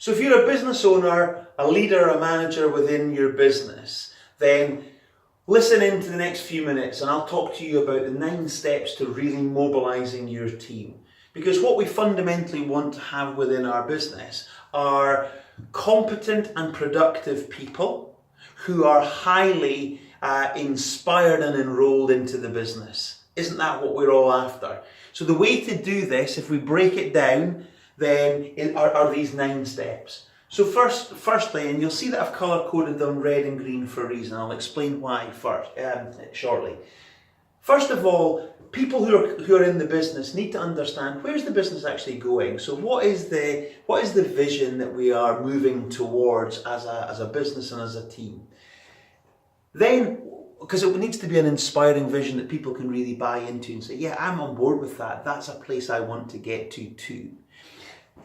So if you're a business owner, a leader, a manager within your business, then listen in to the next few minutes and I'll talk to you about the 9 steps to really mobilising your team. Because what we fundamentally want to have within our business are competent and productive people who are highly inspired and enrolled into the business. Isn't that what we're all after? So the way to do this, if we break it down, then are these 9 steps. So firstly, and you'll see that I've colour-coded them red and green for a reason. I'll explain why shortly. First of all, people who are in the business need to understand where's the business actually going. So what is the vision that we are moving towards as a business and as a team? Then, because it needs to be an inspiring vision that people can really buy into and say, yeah, I'm on board with that. That's a place I want to get to too.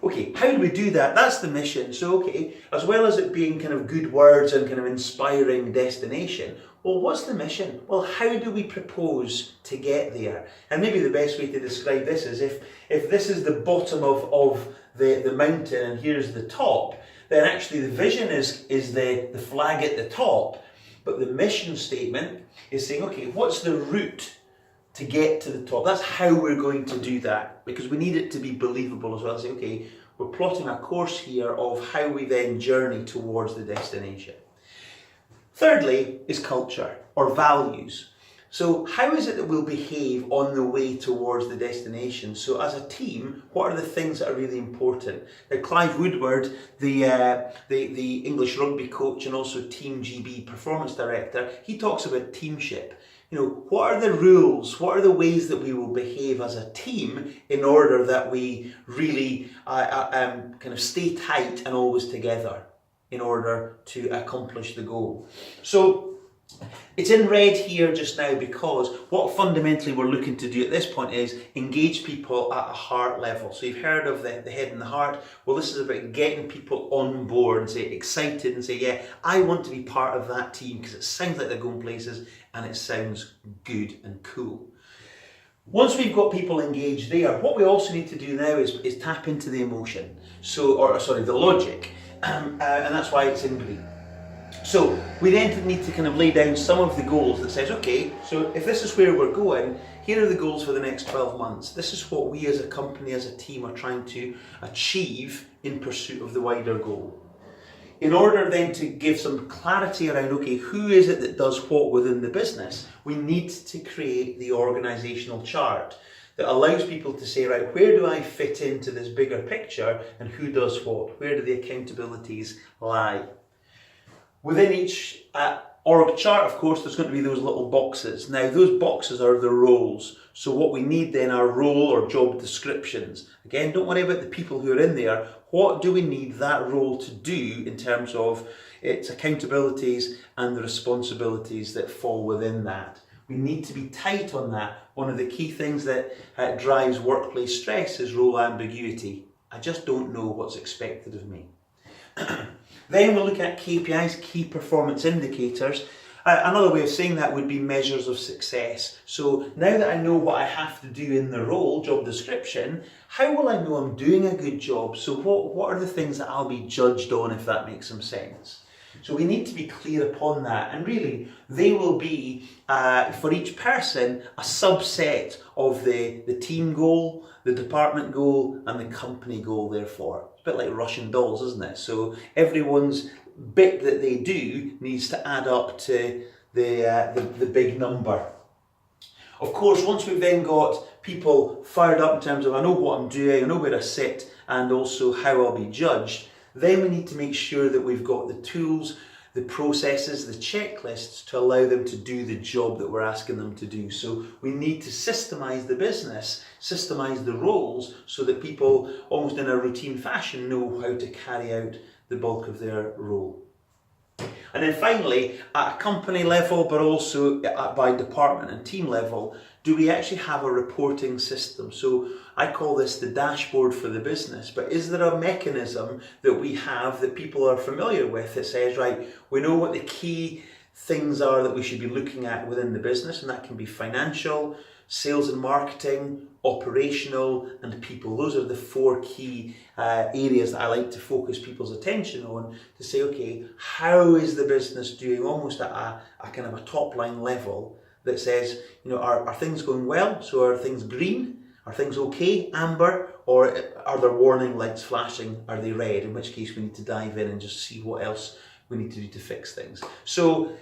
Okay, how do we do that? That's the mission. So, okay, as well as it being kind of good words and kind of inspiring destination, well, what's the mission? Well, how do we propose to get there? And maybe the best way to describe this is if this is the bottom of the mountain and here's the top, then actually the vision is the flag at the top, but the mission statement is saying, okay, what's the route to get to the top? That's how we're going to do that, because we need it to be believable as well. Say, okay, we're plotting a course here of how we then journey towards the destination. Thirdly is culture or values. So how is it that we'll behave on the way towards the destination? So as a team, what are the things that are really important? Now, Clive Woodward, the English rugby coach and also Team GB performance director, he talks about teamship. You know, what are the rules? What are the ways that we will behave as a team in order that we really kind of stay tight and always together in order to accomplish the goal? So it's in red here just now because what fundamentally we're looking to do at this point is engage people at a heart level. So you've heard of the head and the heart. Well, this is about getting people on board and say excited and say, yeah, I want to be part of that team because it sounds like they're going places and it sounds good and cool. Once we've got people engaged there, what we also need to do now is tap into the emotion. The logic, and that's why it's in green. So we then need to kind of lay down some of the goals that says, okay, so if this is where we're going, here are the goals for the next 12 months. This is what we as a company, as a team are trying to achieve in pursuit of the wider goal. In order then to give some clarity around, okay, who is it that does what within the business, we need to create the organisational chart that allows people to say, right, where do I fit into this bigger picture and who does what? Where do the accountabilities lie? Within each org chart, of course, there's going to be those little boxes. Now, those boxes are the roles. So what we need then are role or job descriptions. Again, don't worry about the people who are in there. What do we need that role to do in terms of its accountabilities and the responsibilities that fall within that? We need to be tight on that. One of the key things that drives workplace stress is role ambiguity. I just don't know what's expected of me. Then we'll look at KPIs, key performance indicators. Another way of saying that would be measures of success. So now that I know what I have to do in the role, job description, how will I know I'm doing a good job? So what are the things that I'll be judged on, if that makes some sense? So we need to be clear upon that, and really they will be, for each person, a subset of the team goal, the department goal and the company goal therefore. It's a bit like Russian dolls, isn't it? So everyone's bit that they do needs to add up to the big number. Of course, once we've then got people fired up in terms of I know what I'm doing, I know where I sit and also how I'll be judged, then we need to make sure that we've got the tools, the processes, the checklists to allow them to do the job that we're asking them to do. So we need to systemize the business, systemize the roles so that people almost in a routine fashion know how to carry out the bulk of their role. And then finally, at a company level, but also by department and team level, do we actually have a reporting system? So I call this the dashboard for the business, but is there a mechanism that we have that people are familiar with that says, right, we know what the key things are that we should be looking at within the business, and that can be financial, sales and marketing, operational and people. Those are the four key areas that I like to focus people's attention on, to say, okay, how is the business doing, almost at a kind of a top line level that says, are things going well? So are things green? Are things okay, amber? Or are there warning lights flashing? Are they red? In which case we need to dive in and just see what else we need to do to fix things. So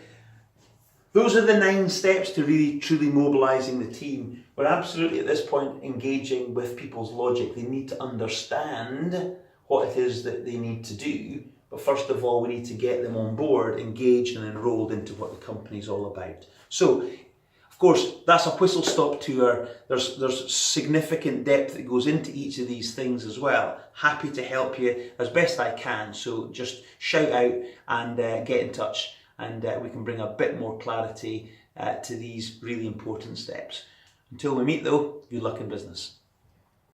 those are the 9 steps to really truly mobilising the team. We're absolutely at this point engaging with people's logic. They need to understand what it is that they need to do. But first of all, we need to get them on board, engaged and enrolled into what the company's all about. So, of course, that's a whistle stop tour. There's significant depth that goes into each of these things as well. Happy to help you as best I can. So just shout out and get in touch, and we can bring a bit more clarity to these really important steps. Until we meet though, good luck in business.